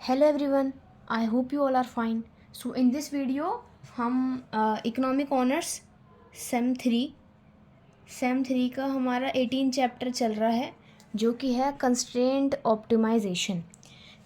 Hello everyone, I hope you all are fine. So in this video हम economic honours same three का हमारा 18 chapter चल रहा है जो कि है कंस्ट्रेंट ऑप्टिमाइजेशन।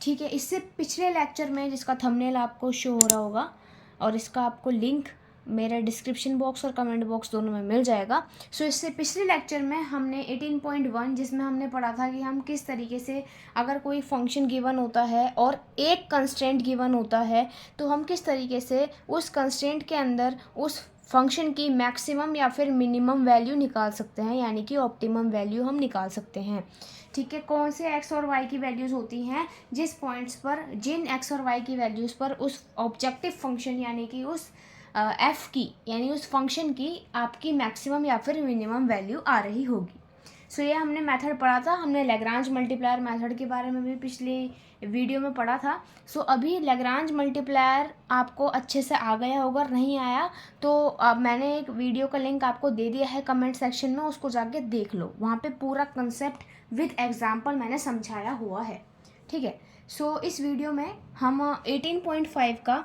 ठीक है, इससे पिछले लेक्चर में जिसका थंबनेल आपको शो हो रहा होगा और इसका आपको लिंक मेरे डिस्क्रिप्शन बॉक्स और कमेंट बॉक्स दोनों में मिल जाएगा। सो इससे पिछले लेक्चर में हमने 18.1 जिसमें हमने पढ़ा था कि हम किस तरीके से अगर कोई फंक्शन गिवन होता है और एक कंस्ट्रेंट गिवन होता है तो हम किस तरीके से उस कंस्ट्रेंट के अंदर उस फंक्शन की मैक्सिमम या फिर मिनिमम वैल्यू निकाल सकते हैं, यानी कि ऑप्टिमम वैल्यू हम निकाल सकते हैं। ठीक है, कौन से एक्स और वाई की वैल्यूज़ होती हैं जिस पॉइंट्स पर, जिन एक्स और वाई की वैल्यूज़ पर उस ऑब्जेक्टिव फंक्शन यानी कि उस एफ की यानी उस फंक्शन की आपकी मैक्सिमम या फिर मिनिमम वैल्यू आ रही होगी। सो ये हमने मेथड पढ़ा था, हमने लैग्रांज मल्टीप्लायर मेथड के बारे में भी पिछले वीडियो में पढ़ा था। सो अभी लैग्रांज मल्टीप्लायर आपको अच्छे से आ गया होगा, नहीं आया तो मैंने एक वीडियो का लिंक आपको दे दिया है कमेंट सेक्शन में, उसको जाके देख लो, वहाँ पे पूरा कंसेप्ट विद एग्जाम्पल मैंने समझाया हुआ है। ठीक है, सो इस वीडियो में हम 18.5 का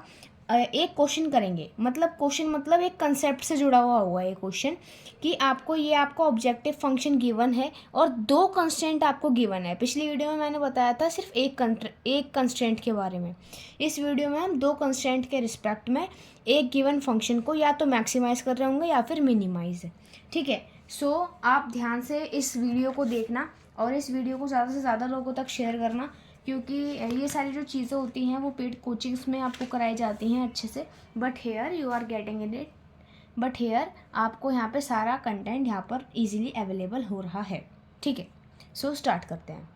एक क्वेश्चन करेंगे। मतलब क्वेश्चन मतलब एक कंसेप्ट से जुड़ा हुआ होगा ये क्वेश्चन कि आपको ऑब्जेक्टिव फंक्शन गिवन है और दो कंस्ट्रेंट आपको गिवन है। पिछली वीडियो में मैंने बताया था सिर्फ एक कंस्ट्रेंट के बारे में। इस वीडियो में हम दो कंस्ट्रेंट के रिस्पेक्ट में एक गिवन फंक्शन को या तो मैक्सिमाइज कर रहे होंगे या फिर मिनिमाइज। ठीक है, सो आप ध्यान से इस वीडियो को देखना और इस वीडियो को ज़्यादा से ज़्यादा लोगों तक शेयर करना, क्योंकि ये सारी जो चीज़ें होती हैं वो पेड कोचिंग्स में आपको कराई जाती हैं अच्छे से, but here you are getting it, but here आपको यहाँ पे सारा कंटेंट यहाँ पर इजीली अवेलेबल हो रहा है। ठीक है, सो स्टार्ट करते हैं।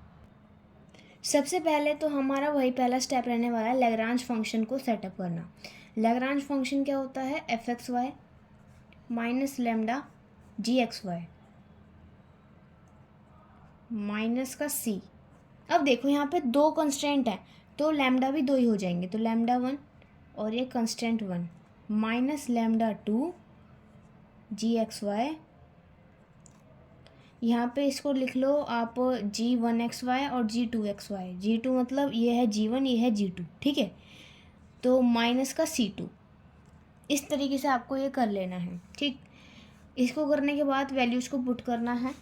सबसे पहले तो हमारा वही पहला स्टेप रहने वाला है लैग्रांज फंक्शन को सेटअप करना। लैग्रांज फंक्शन क्या होता है? F X Y minus lambda G X Y minus का सी। अब देखो यहाँ पे दो कंस्टेंट हैं तो लैम्डा भी दो ही हो जाएंगे, तो लैम्डा 1 और ये कंस्टेंट 1 माइनस लैम्डा 2 जी एक्स वाई। यहाँ पे इसको लिख लो आप g1xy और g2xy। g2 मतलब ये है g1, ये है g2। ठीक है, तो माइनस का c2। इस तरीके से आपको ये कर लेना है। ठीक, इसको करने के बाद वैल्यूज़ को पुट करना है।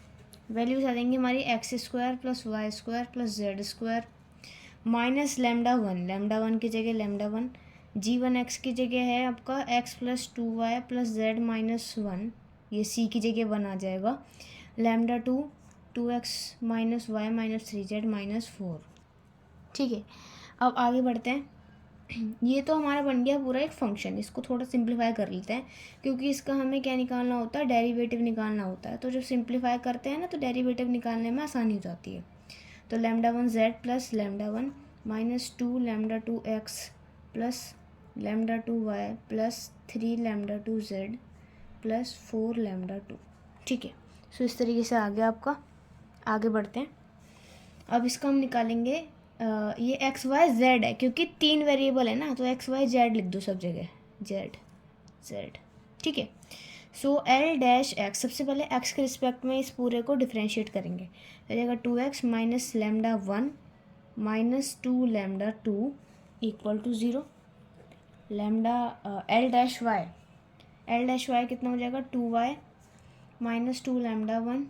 वैल्यूज़ आ जाएंगी हमारी x square plus y square plus z square minus lambda one की जगह लैम्डा 1, g1x की जगह है आपका x plus 2y plus z minus 1, ये c की जगह 1 आ जाएगा, lambda 2x minus y minus 3z minus 4। ठीक है, अब आगे बढ़ते हैं। ये तो हमारा बन गया पूरा एक फंक्शन। इसको थोड़ा सिंप्लीफाई कर लेते हैं क्योंकि इसका हमें क्या निकालना होता है? डेरिवेटिव निकालना होता है। तो जब सिंप्लीफाई करते हैं ना तो डेरिवेटिव निकालने में आसानी हो जाती है। तो lambda 1 z plus lambda 1 minus 2 lambda 2 x plus lambda 2 y plus 3 lambda 2 z plus 4 lambda 2। ठीक है, सो इस तरीके से आ गया आपका। आगे बढ़ते हैं। अब इसका हम निकालेंगे ये एक्स वाई जेड है क्योंकि 3 वेरिएबल है ना, तो एक्स वाई जेड लिख दो सब जगह, जेड जेड। ठीक है, सो एल डैश एक्स, सबसे पहले एक्स के रिस्पेक्ट में इस पूरे को डिफ्रेंशिएट करेंगे। तो जाएगा 2x minus lambda 1 minus 2 lambda 2 equal to 0। Lambda L dash y कितना हो जाएगा? 2y माइनस 2 लैम्डा 1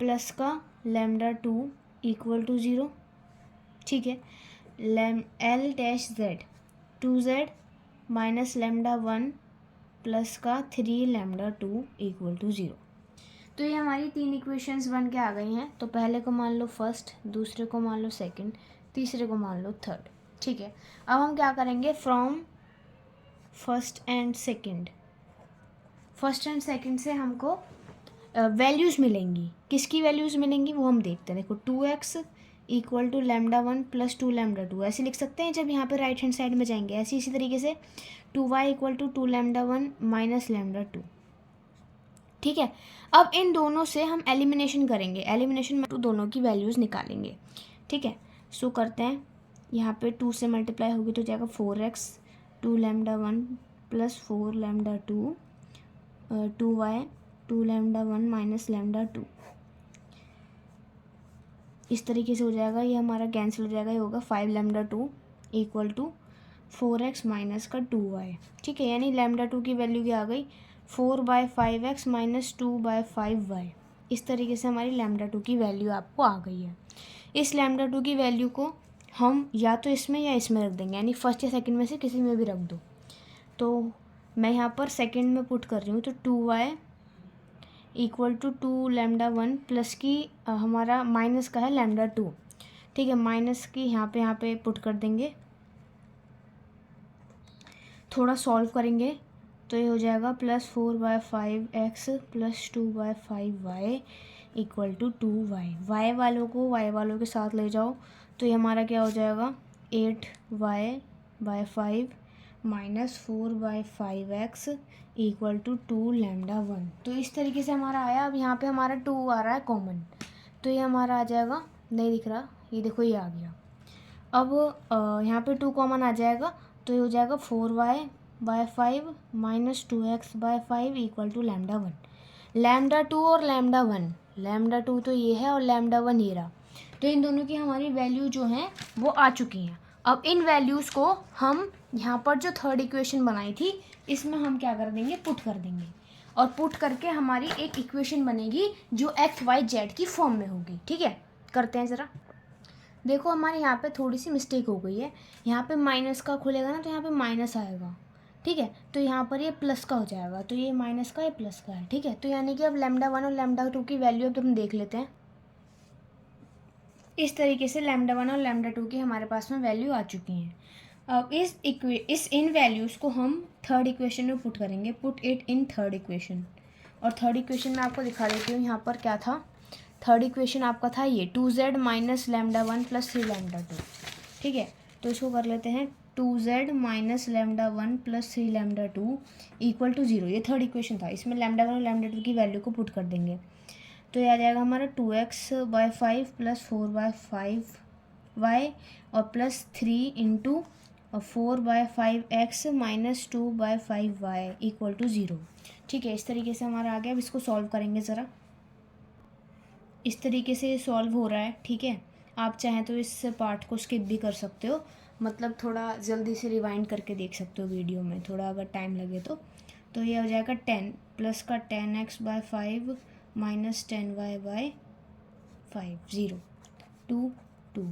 प्लस का लैम्डा 2 इक्वल टू 0। ठीक है, L dash z 2z minus lambda 1 plus का 3 लैम्डा 2 इक्वल टू 0। तो ये हमारी 3 इक्वेशंस बन के आ गई हैं। तो पहले को मान लो फर्स्ट, दूसरे को मान लो सेकंड, तीसरे को मान लो थर्ड। ठीक है, अब हम क्या करेंगे? फ्रॉम फर्स्ट एंड सेकंड से हमको वैल्यूज़ मिलेंगी। किसकी वैल्यूज़ मिलेंगी वो हम देखते हैं। देखो 2x equal to lambda 1 plus 2 lambda 2 ऐसे लिख सकते हैं जब यहाँ पे राइट हैंड साइड में जाएंगे। ऐसे इसी तरीके से 2y equal to 2 lambda 1 minus lambda 2। ठीक है, अब इन दोनों से हम एलिमिनेशन करेंगे। एलिमिनेशन में तो दोनों की वैल्यूज़ निकालेंगे। ठीक है, सो करते हैं। यहाँ पे 2 से मल्टीप्लाई होगी तो जाएगा 4x 2 lambda 1 plus 4 lambda 2 2y 2 lambda 1 minus lambda 2। इस तरीके से हो जाएगा, ये हमारा कैंसिल हो जाएगा, ये होगा 5 lambda 2 equal to 4x minus का 2y। ठीक है, यानी लैम्डा 2 की वैल्यू क्या आ गई, 4/5x माइनस 2/5y। इस तरीके से हमारी लैम्डा 2 की वैल्यू आपको आ गई है। इस लैम्डा 2 की वैल्यू को हम या तो इसमें या इसमें रख देंगे, यानी फर्स्ट या सेकंड में से किसी में भी रख दो। तो मैं यहाँ पर सेकंड में पुट कर रही हूँ, तो 2y equal to 2 lambda 1 plus की हमारा माइनस का है लैम्डा 2। ठीक है, माइनस की यहाँ पे पुट कर देंगे, थोड़ा सॉल्व करेंगे तो ये हो जाएगा +4/5x plus 2/5y equal to 2y। y वालों के साथ ले जाओ तो ये हमारा क्या हो जाएगा, 8y/5 minus 4/5x equal to 2 lambda 1। तो इस तरीके से हमारा आया। अब यहाँ पे हमारा 2 आ रहा है कॉमन, तो ये हमारा आ जाएगा, नहीं दिख रहा, ये देखो ये आ गया। अब यहाँ पे 2 कॉमन आ जाएगा तो ये हो जाएगा 4y/5 minus 2x/5 equal to lambda 1। Lambda 2 और लैम्डा 1, लैम्डा 2 तो ये है और लैम्डा 1 ये रहा। तो इन दोनों की हमारी वैल्यू जो है वो आ चुकी हैं। अब इन वैल्यूज़ को हम यहाँ पर जो थर्ड इक्वेशन बनाई थी इसमें हम क्या कर देंगे, पुट कर देंगे, और पुट करके हमारी एक इक्वेशन बनेगी जो XYZ की फॉर्म में होगी। ठीक है, करते हैं ज़रा। देखो हमारे यहाँ पे थोड़ी सी मिस्टेक हो गई है, यहाँ पे माइनस का खुलेगा ना तो यहाँ पे माइनस आएगा। ठीक है, तो यहाँ पर ये प्लस का हो जाएगा, तो ये माइनस का, ये प्लस का है। ठीक है, तो यानी कि अब लैम्डा 1 और लैम्डा 2 की वैल्यू अब हम देख लेते हैं। इस तरीके से लैम्डा 1 और लैम्डा 2 की हमारे पास में वैल्यू आ चुकी हैं। अब इन वैल्यूज़ को हम थर्ड इक्वेशन में पुट करेंगे, put it in third equation. और थर्ड इक्वेशन में आपको दिखा देती हूँ यहाँ पर क्या था। थर्ड इक्वेशन आपका था ये 2z minus lambda 1 plus 3 lambda 2। ठीक है, तो इसको कर लेते हैं 2z minus lambda 1 plus 3 lambda 2 equal to 0। ये थर्ड इक्वेशन था, इसमें लैम्डा 1 और लैम्डा 2 की वैल्यू को पुट कर देंगे। तो ये आ जाएगा हमारा 2x/5 प्लस 4/5y और plus 3 into 4/5x minus 2/5y equal to 0। ठीक है, इस तरीके से हमारा आ गया। अब इसको सॉल्व करेंगे ज़रा। इस तरीके से सॉल्व हो रहा है। ठीक है, आप चाहें तो इस पार्ट को स्किप भी कर सकते हो, मतलब थोड़ा जल्दी से रिवाइंड करके देख सकते हो वीडियो में, थोड़ा अगर टाइम लगे तो ये हो जाएगा 10 प्लस का 10x/5 माइनस 10y/5 0 2 2।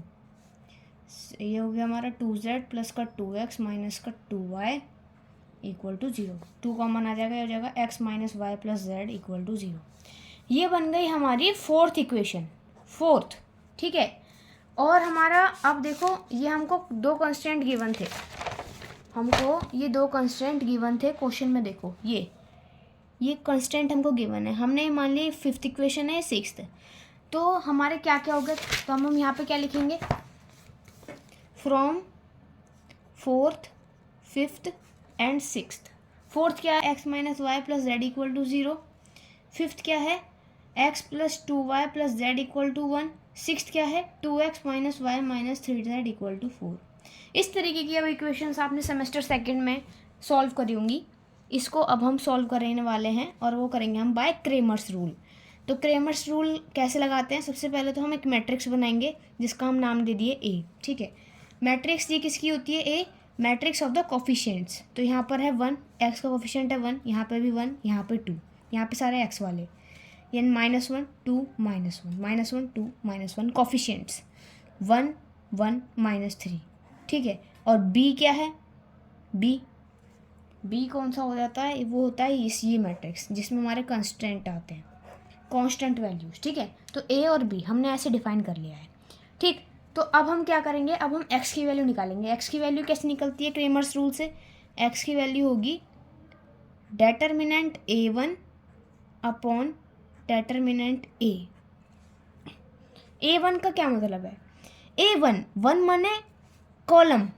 ये हो गया हमारा 2z प्लस का 2x माइनस का 2y इक्वल टू 0। 2 कॉमन आ जाएगा, ये हो जाएगा x minus y plus z equal to 0। ये बन गई हमारी फोर्थ इक्वेशन, फोर्थ। ठीक है, और हमारा अब देखो ये हमको 2 कंस्टेंट गिवन थे, हमको ये 2 कंस्टेंट गिवन थे क्वेश्चन में। देखो ये कंस्टेंट हमको गिवन है, हमने मान ली फिफ्थ इक्वेशन है, सिक्स्थ। तो हमारे क्या क्या हो गया, तो हम यहाँ पे क्या लिखेंगे, from fourth, fifth and sixth. Fourth क्या है, x minus y plus z equal to 0। Fifth क्या है, x plus 2y plus z equal to 1। Sixth क्या है, 2x minus y minus 3z equal to 4। इस तरीके की अब इक्वेशंस आपने सेमेस्टर सेकंड में सॉल्व करी होंगी। इसको अब हम सॉल्व करने वाले हैं और वो करेंगे हम बाय क्रेमर्स रूल। तो क्रेमर्स रूल कैसे लगाते हैं, सबसे पहले तो हम एक मैट्रिक्स बनाएंगे जिसका हम नाम दे दिए ए। ठीक है, मैट्रिक्स ये किसकी होती है, ए, मैट्रिक्स ऑफ द कोफिशिएंट्स। तो यहाँ पर है 1, एक्स का कोफिशिएंट है 1, यहाँ पे भी 1, यहाँ पे 2, यहाँ पे सारे एक्स वाले, यानी -1 2 -1 -1 2 -1 कोफिशिएंट्स 1 1 -3। ठीक है, और बी क्या है, बी कौन सा हो जाता है, वो होता है ये मैट्रिक्स जिसमें हमारे कंस्टेंट आते हैं, कांस्टेंट वैल्यूज। ठीक है, तो ए और बी हमने ऐसे डिफाइन कर लिया है। ठीक, तो अब हम क्या करेंगे, अब हम एक्स की वैल्यू निकालेंगे। एक्स की वैल्यू कैसे निकलती है क्रेमर्स रूल से, एक्स की वैल्यू होगी determinant A1 upon determinant A1 का क्या मतलब है, A1 1 माने कॉलम,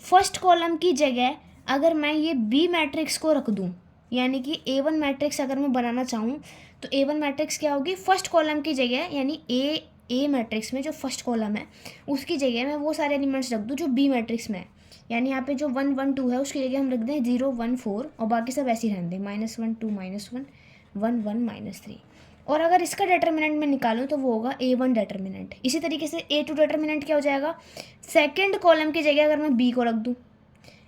फर्स्ट कॉलम की जगह अगर मैं ये बी मैट्रिक्स को रख दूं, यानी कि A1 मैट्रिक्स अगर मैं बनाना चाहूँ तो A1 मैट्रिक्स क्या होगी, फर्स्ट कॉलम की जगह, यानी ए मैट्रिक्स में जो फर्स्ट कॉलम है उसकी जगह मैं वो सारे एलिमेंट्स रख दूँ जो बी मैट्रिक्स में है। यानी यहाँ पे जो 1 1 2 है उसकी जगह हम रख दें 0 1 4 और बाकी सब ऐसे ही रहने दें, -1 2 -1 1 1 -3। और अगर इसका डिटर्मिनेंट मैं निकालूं तो वो होगा A1 डिटर्मिनेंट। इसी तरीके से A2 डिटर्मिनेंट क्या हो जाएगा, सेकंड कॉलम की जगह अगर मैं B को रख दूं।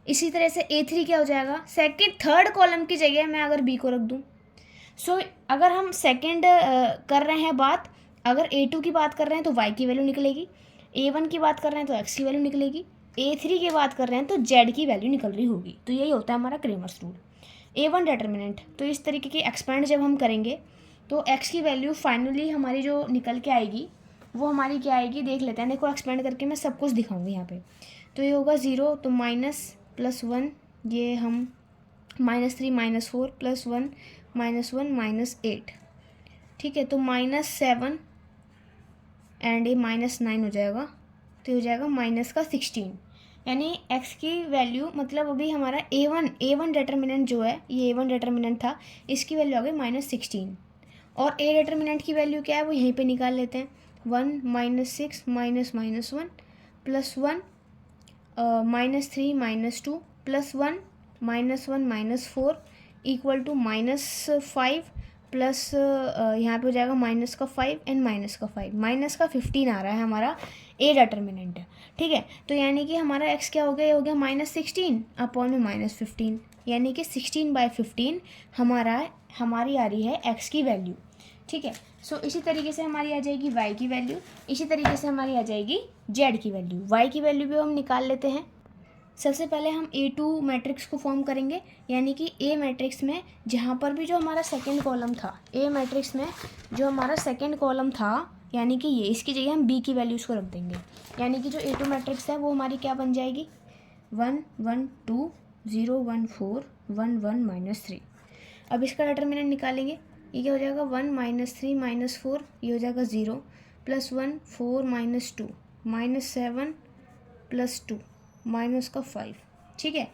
इसी तरह से A3 क्या हो जाएगा, थर्ड कॉलम की जगह मैं अगर B को रख दूं। सो अगर हम सेकंड कर रहे हैं बात, अगर A2 की बात कर रहे हैं तो Y की वैल्यू निकलेगी, A1 की बात कर रहे हैं तो X की वैल्यू निकलेगी, A3 की बात कर रहे हैं तो Z की वैल्यू निकल रही होगी। तो यही होता है हमारा क्रेमर्स रूल। A1 डिटर्मिनेंट, तो इस तरीके की एक्सपेंड जब हम करेंगे तो X की वैल्यू फाइनली हमारी जो निकल के आएगी वो हमारी क्या आएगी, देख लेते हैं। देखो एक्सपेंड करके मैं सब कुछ दिखाऊंगी यहाँ पे। तो ये होगा 0, तो -+1, ये हम -3 -4 +1 -1 -8, ठीक है। तो -7 एंड ये -9 हो जाएगा, तो हो जाएगा -16। यानी x की वैल्यू, मतलब अभी हमारा A1 डिटर्मिनेंट जो है, ये A1 डिटर्मिनेंट था, इसकी वैल्यू आ गई -16। और A डिटर्मिनेंट की वैल्यू क्या है वो यहीं पे निकाल लेते हैं। 1 -6 -1 +1 -3 -2 +1 -1 -4 = -5 प्लस यहाँ पे हो जाएगा -5 एंड -5 आ रहा है हमारा A डिटर्मिनेंट, ठीक है। तो यानी कि हमारा x क्या हो गया, ये हो गया -16 अपॉन में -15, यानी कि 16/15 हमारी आ रही है x की वैल्यू, ठीक है। सो इसी तरीके से हमारी आ जाएगी y की वैल्यू, इसी तरीके से हमारी आ जाएगी z की वैल्यू। y की वैल्यू भी हम निकाल लेते हैं। सबसे पहले हम A2 मैट्रिक्स को फॉर्म करेंगे, यानी कि A मैट्रिक्स में जहाँ पर भी जो हमारा सेकंड कॉलम था, A मैट्रिक्स में जो हमारा सेकंड कॉलम था, यानी कि ये, इसकी जगह हम B की वैल्यूज़ को रख देंगे। यानी कि जो A2 मैट्रिक्स है वो हमारी क्या बन जाएगी, 1 1 2 0 1 4 1 1 -3। अब इसका डिटर्मिनेंट निकालेंगे, ये क्या हो जाएगा, 1 -3 -4, ये हो जाएगा 0 +1 4 -2 -7 +2 -5, ठीक है।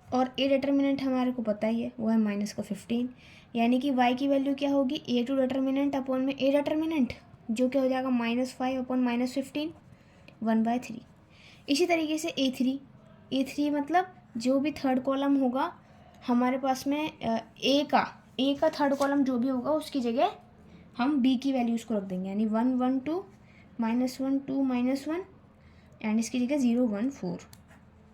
और A डिटर्मिनेंट हमारे को पता ही है, वो है -15। यानी कि y की वैल्यू क्या होगी, A2 डिटर्मिनेंट अपॉन में A डिटर्मिनेंट, जो क्या हो जाएगा -5 अपॉन -15, 1/3। इसी तरीके से A3 मतलब जो भी थर्ड कॉलम होगा हमारे पास में, A का थर्ड कॉलम जो भी होगा उसकी जगह हम B की वैल्यूज़ को रख देंगे। यानी 1 1 2 -1 2 -1 एंड इसकी जगह 0 1 4,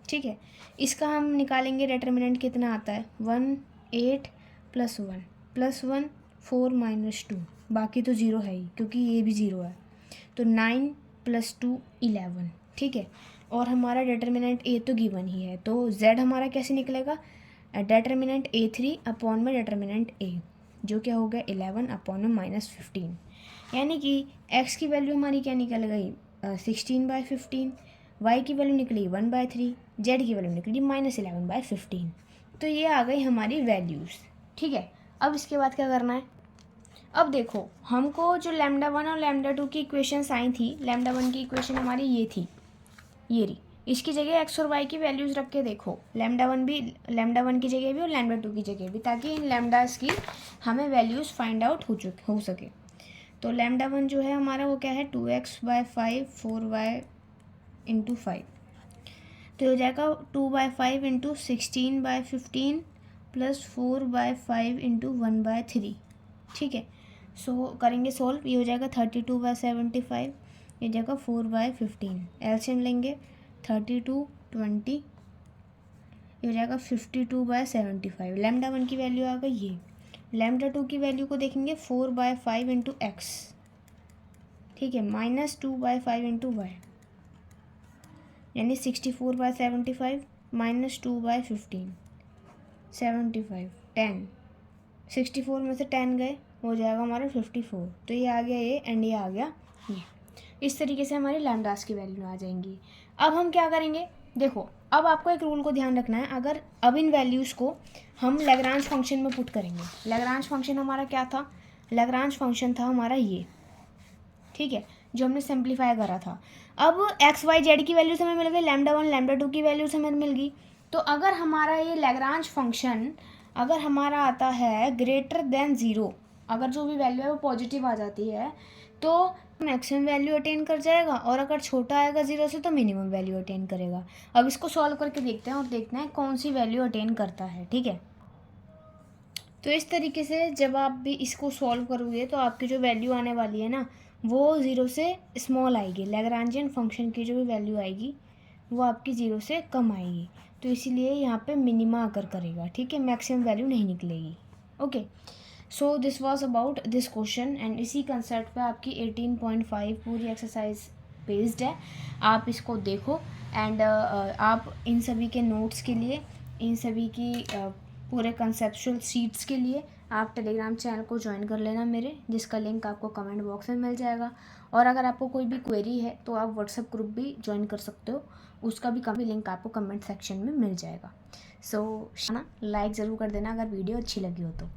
ठीक है। इसका हम निकालेंगे डिटर्मिनेंट कितना आता है, 1 8 +1 +1 4 -2, बाकी तो 0 है ही क्योंकि ये भी 0 है, तो 9 +2 11, ठीक है। और हमारा डिटर्मिनेंट A तो गिवन ही है, तो Z हमारा कैसे निकलेगा, डिटर्मिनेंट A3 अपॉन में डिटर्मिनेंट A, जो क्या हो गया 11 अपॉन में -15। यानी कि x की वैल्यू हमारी क्या निकल गई, 16/15, y की वैल्यू निकली 1/3, z की वैल्यू निकली -11/15। तो ये आ गई हमारी वैल्यूज़, ठीक है। अब इसके बाद क्या करना है, अब देखो हमको जो λ1 और λ2 की इक्वेशंस आई थी, λ1 की इक्वेशन हमारी ये थी, ये रही। इसकी जगह x और y की वैल्यूज़ रख के देखो, λ1 की जगह भी और λ2 की जगह भी, ताकि इन लैम्डास की हमें वैल्यूज़ फाइंड आउट हो सके। तो λ1 जो है हमारा वो क्या है, 2x/5 4y × 5, तो हो जाएगा 2/5 × 16/15 + 4/5 × 1/3, ठीक है। सो करेंगे सोल्व, ये हो जाएगा 32/75, ये जाएगा 4/15, एलसीएम लेंगे 32 20, ये हो जाएगा 52/75। λ1 की वैल्यू आ गई ये। λ2 की वैल्यू को देखेंगे 4/5 × x, ठीक है, -2/5 × y, यानी 64/75 -2/15 75 10, 64 में से 10 गए, हो जाएगा हमारा 54। तो ये आ गया ये एंड ये आ गया ये। इस तरीके से हमारी लैम्डास की वैल्यू आ जाएंगी। अब हम क्या करेंगे, देखो अब आपको एक रूल को ध्यान रखना है। अगर अब इन वैल्यूज़ को हम लैग्रांज फंक्शन में पुट करेंगे, लैग्रांज फंक्शन हमारा क्या था, लैग्रांज फंक्शन था हमारा ये, ठीक है, जो हमने सिंप्लीफाई करा था। अब एक्स वाई जेड की वैल्यूज हमें मिल गई, λ1 λ2 की वैल्यूज हमें मिल गई। तो अगर हमारा ये लैग्रांज फंक्शन अगर हमारा आता है >0, अगर जो भी वैल्यू है वो पॉजिटिव आ जाती है तो मैक्सिमम वैल्यू अटेन कर जाएगा, और अगर छोटा आएगा 0 से तो मिनिमम वैल्यू अटेन करेगा। अब इसको सॉल्व करके देखते हैं और देखते हैं कौन सी वैल्यू अटेन करता है, ठीक है। तो इस तरीके से जब आप भी इसको सॉल्व करोगे तो आपकी जो वैल्यू आने वाली है ना वो 0 से स्मॉल आएगी। लैग्रांजियन फंक्शन की जो भी वैल्यू आएगी वो आपकी 0 से कम आएगी, तो इसीलिए यहाँ पे मिनिमा अगर करेगा, ठीक है, मैक्सिमम वैल्यू नहीं निकलेगी। Okay, so this was about this question and इसी कंसेप्ट पे आपकी 18.5 पूरी एक्सरसाइज बेस्ड है। आप इसको देखो एंड आप इन सभी के नोट्स के लिए, इन सभी की पूरे कंसेप्चुअल शीट्स के लिए आप टेलीग्राम चैनल को ज्वाइन कर लेना मेरे, जिसका लिंक आपको कमेंट बॉक्स में मिल जाएगा। और अगर आपको कोई भी क्वेरी है तो आप व्हाट्सएप ग्रुप भी ज्वाइन कर सकते हो, उसका भी लिंक आपको कमेंट सेक्शन में मिल जाएगा। सो लाइक ज़रूर कर देना अगर वीडियो अच्छी लगी हो तो।